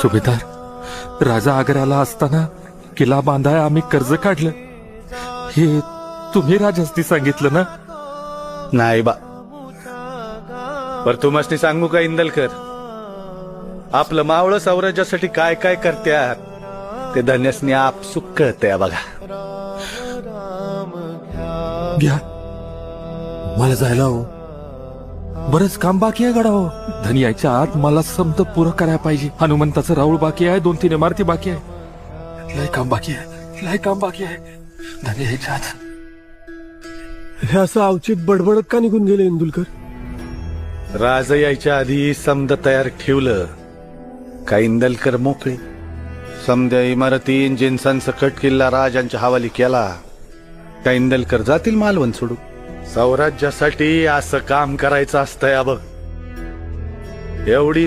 सुभेदार, राजा आग्र्याला असताना किल्ला बांधाय आम्ही कर्ज काढलं, हे तुम्ही राजासनी सांगितलं ना? नाही बा, पर तुम्हाला सांगू का इंदलकर, आपलं मावळं साम्राज्यासाठी काय काय करत्यात ते धन्यसनी आपसुक कळतंय बघा. घ्या, मला जायला हो, बरंच काम बाकी आहे गडाव. धन यायच्या आत मला समत पुरं करायला पाहिजे. हनुमंताचं राऊळ बाकी आहे, 2-3 इमारती बाकी आहे, लय काम बाकी आहे, लय काम बाकी आहे. धन यायच्या आत. हे असं अवचित बडबडत का निघून गेले इंदुलकर? राज यायच्या आधी समद तयार ठेवलं का इंदलकर मोकळे. समद्या इमारती जिन्सांसकट किल्ला राजांच्या हवाली केला का इंदलकर जातील मालवण सोडू. स्वराज्यासाठी असं काम करायचं असतंय बघ. एवढी